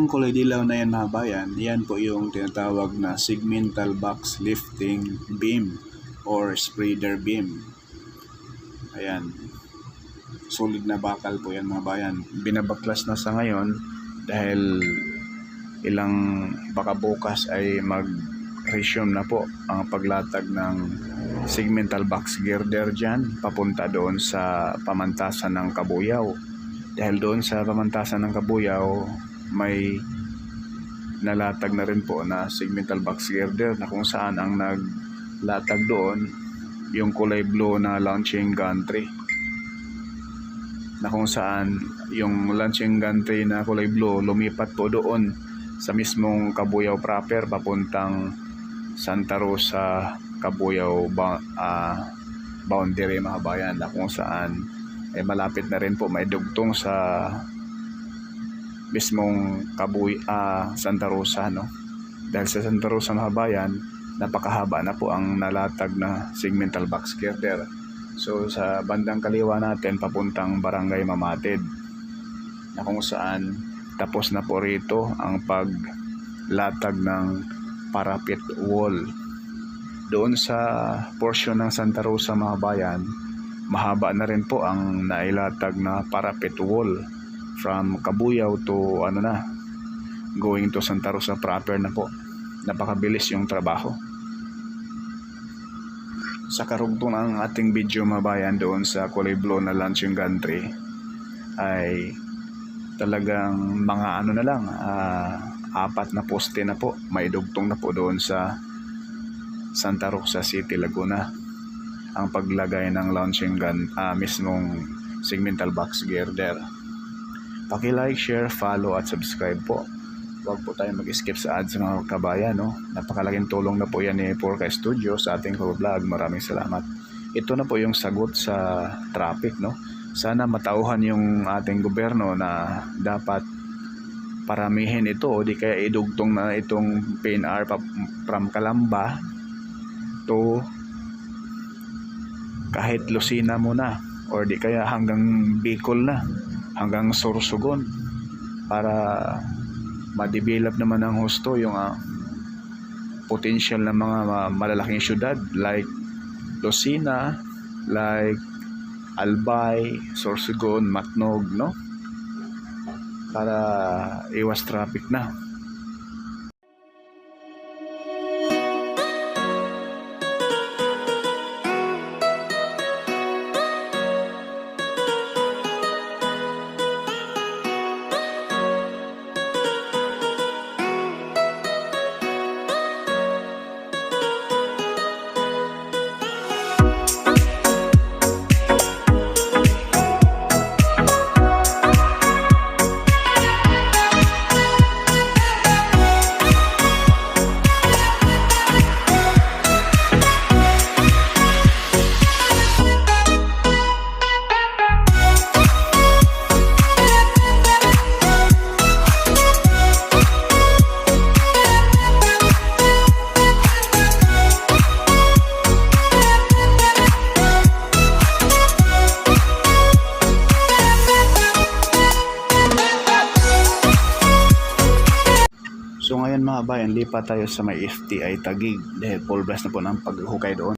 yung kulay dilaw na yan mga bayan, yan po yung tinatawag na segmental box lifting beam or spreader beam. Ayan. Solid na bakal po yan mga bayan. Binabaklas na sa ngayon dahil baka bukas ay mag-resume na po ang paglatag ng segmental box girder dyan papunta doon sa pamantasan ng Kabuyaw. Dahil doon sa pamantasan ng Kabuyaw may nalatag na rin po na segmental box girder na kung saan ang naglatag doon yung kulay blue na launching gantry, na kung saan yung launching gantry na kulay blue lumipat po doon sa mismong Kabuyaw proper papuntang Santa Rosa Kabuyaw boundary mga bayan, na kung saan ay malapit na rin po maidugtong sa mismong Santa Rosa, no? Dahil sa Santa Rosa mga bayan, napakahaba na po ang nalatag na segmental box girder. So sa bandang kaliwa natin papuntang Barangay Mamatid, na kung saan tapos na po rito ang paglatag ng parapet wall. Doon sa portion ng Santa Rosa mga bayan, mahaba na rin po ang nailatag na parapet wall from Kabuyaw to going to Santa Rosa proper na po. Napakabilis yung trabaho. Sa karugtong ng ating video mga bayan, doon sa kulay blue na launching gantry ay talagang mga apat na poste na po maidugtong na po doon sa Santa Rosa City, Laguna ang paglagay ng launching gun mismong segmental box girder. Paki-like, share, follow at subscribe po. Huwag po tayo mag-skip sa ads mga kabayan, no? Napakalaking tulong na po yan ni Porca Studio sa ating vlog. Maraming salamat. Ito na po yung sagot sa traffic, no? Sana matauhan yung ating gobyerno na dapat paramihin ito o di kaya idugtong na itong PNR from Calamba to kahit Lucena muna or di kaya hanggang Bicol na, hanggang Sorsogon, para ma-develop naman ng husto yung potential ng mga malalaking syudad like Lucena, like Albay, Sorsogon, Matnog, no? Para iwas traffic na. So ngayon mga bayan, lipat tayo sa may FTI Taguig dahil full blast na po ng paghukay doon.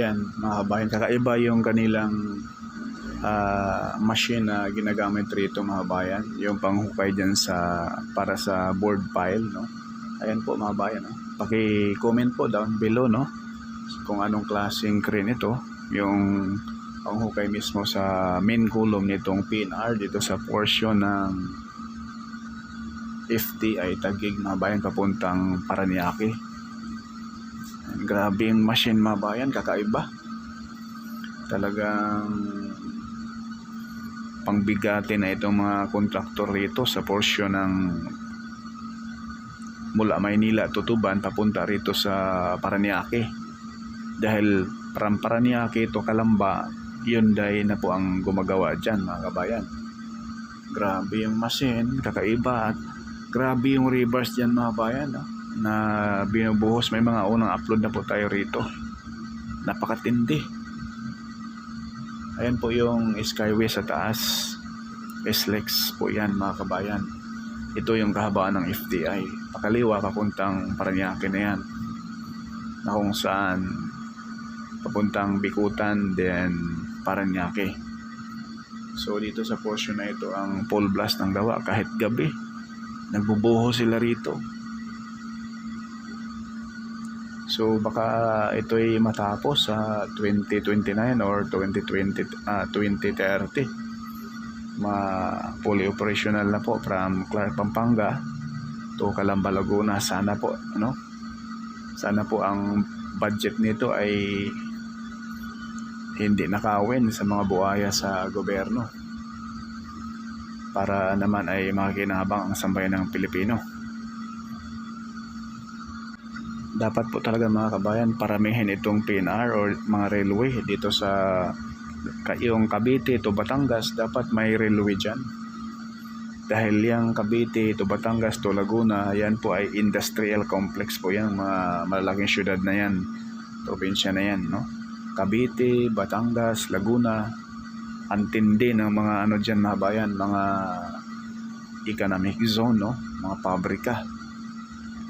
yan mga kabayan. Kakaiba yung kanilang machine na ginagamit rito mga kabayan. Yung panghukay dyan para sa board pile, no? Ayan po mga kabayan, no? Paki-comment po down below, no? Kung anong klaseng crane ito. Yung panghukay mismo sa main column nitong PNR dito sa portion ng FTI Taguig mga bayan papuntang Paranaque. Grabe yung machine mga bayan, kakaiba. Talagang pangbigatin na itong mga kontraktor rito sa portion ng mula Maynila, Tutuban papunta rito sa Paranaque. Dahil from Paranaque to Calamba, Hyundai na po ang gumagawa dyan mga kabayan. Grabe yung machine, kakaiba, at grabe yung reverse dyan mga kabayan, no? Na binubuhos. May mga unang upload na po tayo rito, napakatindi. Ayan po yung Skyway sa taas, SLEX po yan mga kabayan. Ito yung kahabaan ng FTI, pakaliwa papuntang Paranaque na yan, na kung saan papuntang Bikutan then Paranaque. So dito sa portion na ito ang full blast ng gawa. Kahit gabi nagbubuho sila rito. So baka ito'y matapos sa 2029 or 2030. Fully operational na po from Clark, Pampanga to Calamba, Laguna. Sana po, ano? Sana po ang budget nito ay hindi nakawin sa mga buhaya sa gobyerno, para naman ay makikinabang ang sambayan ng Pilipino. Dapat po talaga mga kabayan paramihin itong PNR or mga railway dito sa yung Cavite to Batangas. Dapat may railway dyan, dahil yung Cavite to Batangas to Laguna, yan po ay industrial complex po yan, mga malalaking syudad na yan, probinsya na yan, no? Cavite, Batangas, Laguna, antindi ng mga ano dyan mga bayan, mga economic zone, no? Mga pabrika.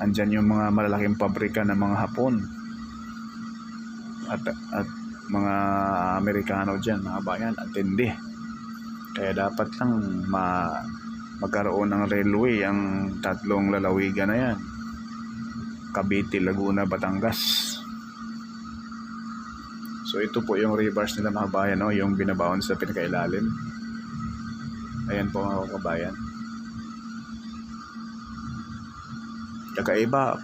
Andyan yung mga malalaking pabrika ng mga Hapon at mga Amerikano dyan mga bayan, antindi. Kaya dapat lang magkaroon ng railway ang tatlong lalawigan na yan, Cavite, Laguna, Batangas. So ito po yung reverse nila mga kabayan, no? Yung binabaon sa pinakailalim. Ayan po mga kabayan. Kakaiba,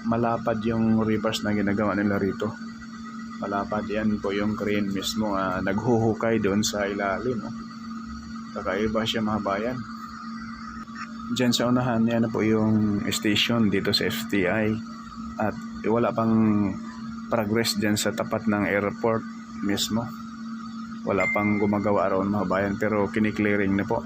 malapad yung reverse na ginagawa nila rito. Malapad, yan po yung crane mismo, naghuhukay doon sa ilalim, no? Kakaiba siya mga kabayan. Diyan sa unahan, yan na po yung station dito sa FTI. At wala pang progress dyan sa tapat ng airport mismo. Wala pang gumagawa roon mga bayan, pero kiniklearing na po.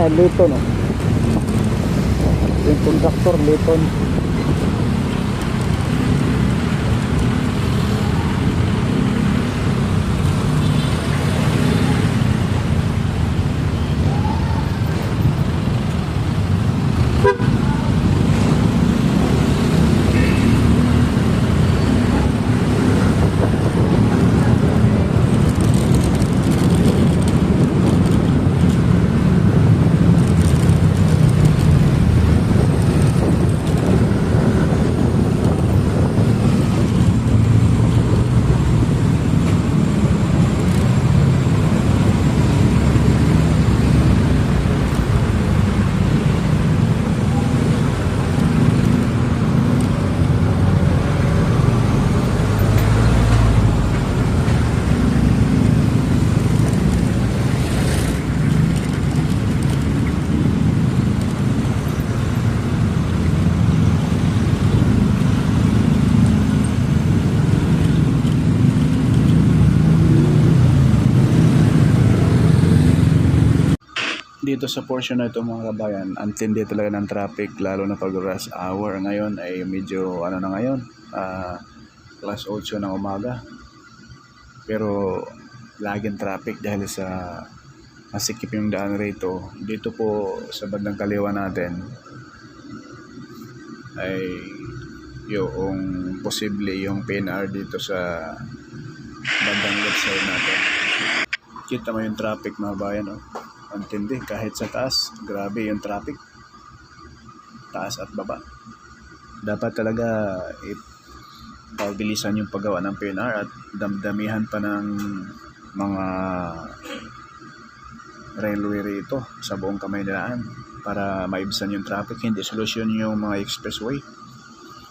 Liton. Yung conductor, Liton. Dito sa portion na ito mga kabayan, ang tindi talaga ng traffic lalo na pag rush hour. Ngayon ay medyo ano na ngayon, plus 8 ng umaga. Pero laging traffic dahil sa masikip yung daan rito. Dito po sa bandang kaliwa natin ay yung posible yung PNR dito sa bandang left side natin. Kita mo yung traffic mga bayan, oh. Ang tindi kahit sa taas, grabe yung traffic, taas at baba. Dapat talaga pabilisan yung paggawa ng PNR at damdamihan pa ng mga railway rito sa buong Kamaynilaan para maibsan yung traffic. Hindi solusyon yung mga expressway.